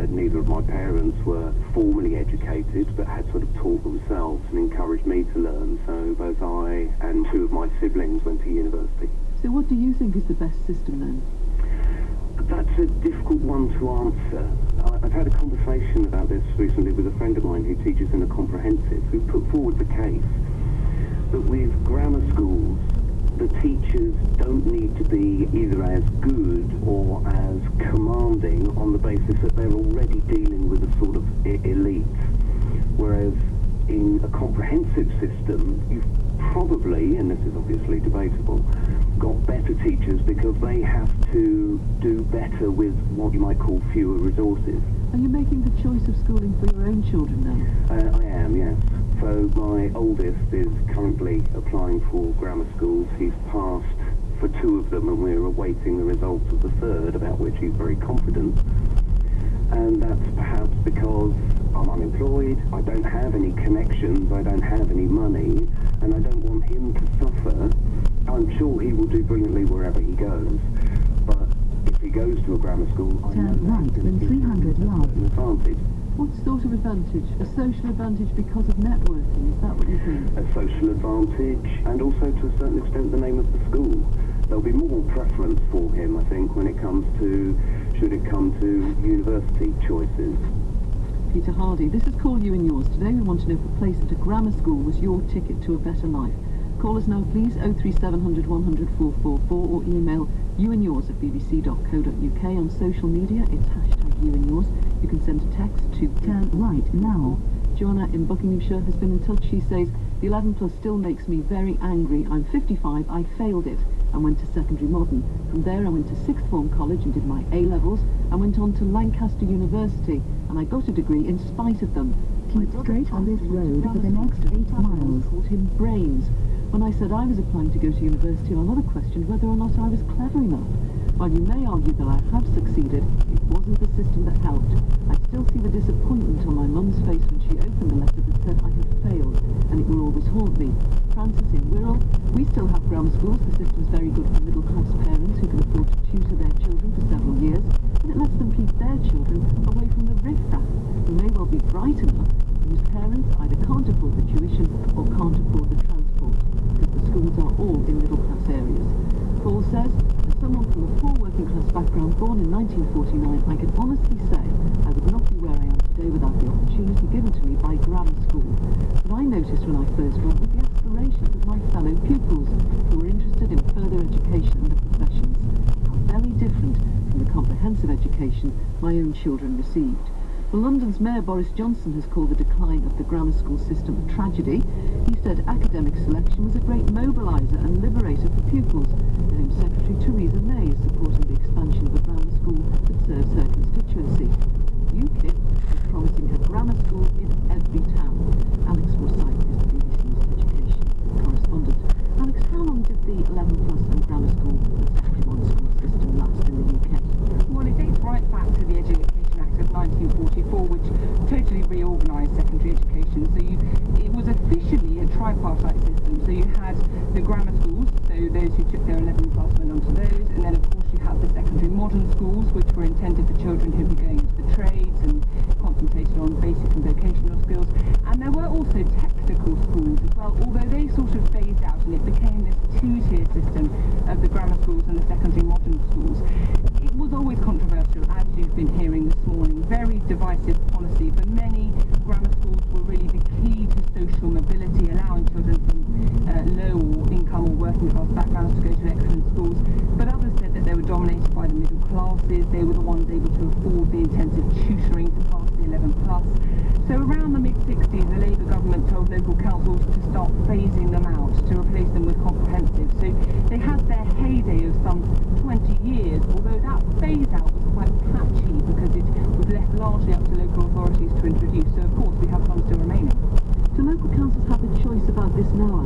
Neither of my parents were formally educated, but had sort of taught themselves and encouraged me to learn. So both I and two of my siblings went to university. So what do you think is the best system then? That's a difficult one to answer. I've had a conversation about this recently with a friend of mine who teaches in a comprehensive, who put forward the case that with grammar schools, the teachers don't need to be either as good or as commanding on the basis that they're already dealing with a sort of elite. Whereas in a comprehensive system, you've probably, and this is obviously debatable, got better teachers because they have to do better with what you might call fewer resources. Are you making the choice of schooling for your own children now? I am, yes. So my oldest is currently applying for grammar schools. He's passed for two of them and we're awaiting the results of the third, about which he's very confident. And that's perhaps because I'm unemployed, I don't have any connections, I don't have any money, and I don't want him to suffer. I'm sure he will do brilliantly wherever he goes, but if he goes to a grammar school, I know right in 300 yards. An advantage. What sort of advantage? A social advantage because of networking, is that what you think? A social advantage, and also to a certain extent the name of the school. There'll be more preference for him, I think, when it comes to, should it come to university choices. Peter Hardy, this is Call You and Yours. Today we want to know if a place at a grammar school was your ticket to a better life. Call us now please, 03700 100 444, or email youandyours@bbc.co.uk. On social media, it's #youandyours. You can send a text to Turn right now. Joanna in Buckinghamshire has been in touch. She says, the 11 plus still makes me very angry. I'm 55, I failed it and went to secondary modern. From there I went to sixth form college and did my A-levels and went on to Lancaster University, and I got a degree in spite of them. Keep straight on this road for the next 8 miles. Called him brains. When I said I was applying to go to university, my mother questioned whether or not I was clever enough. While you may argue that I have succeeded, it wasn't the system that helped. I still see the disappointment on my mum's face when she opened the letter that said I had failed, and it will always haunt me. Francis in Wirral, we still have grammar schools. The system's very good for middle-class parents who can afford to tutor their children for several years, and it lets them keep their children away from the riff-raff, who may well be bright enough, whose parents either can't afford the tuition or can't afford the transport, because the schools are all in middle-class areas. Paul says, as someone from a poor working-class background born in 1949, I can honestly say I would not be where I am today without the opportunity given to me by grammar school. But I noticed when I first went with the aspirations of my fellow pupils who were interested in further education and the professions, how very different from the comprehensive education my own children received. Well, London's Mayor Boris Johnson has called the decline of the grammar school system a tragedy. He said academic selection was a great mobiliser and liberator for pupils. The Home Secretary Theresa May is supporting the expansion of a grammar school that serves her constituency. UKIP is promising a grammar school in every town. Alex Forsyth is the BBC's education correspondent. Alex, how long did the 11 plus and grammar school and secondary modern school system last in the UK? Well, it dates right back to the Education Act of 1944, which totally reorganised secondary education. So it was officially a tripartite system. So you had the grammar schools, so those who took their 11 plus went on to those, and then of course you had the secondary modern schools, which were intended for children who were going into the trades and concentrated on basic and vocational skills. And there were also technical schools as well, although they sort of phased out and it became this two-tier system of the grammar schools and the secondary modern schools. It was always controversial, as you've been hearing this morning. Very divisive policy. For many, grammar schools were really the key to social mobility, allowing children from low income or working class backgrounds to go to excellent schools. But others said that they were dominated by the middle classes. They were the ones able to afford the intensive tutoring to pass the 11 plus. So around the mid-60s, the Labour government told local councils to start phasing them out, to replace them with comprehensive. So they had their heyday of some 20 years, although that phase-out was quite patchy because it was left largely up to local authorities to introduce. So of course we have some still remaining. Do local councils have a choice about this now,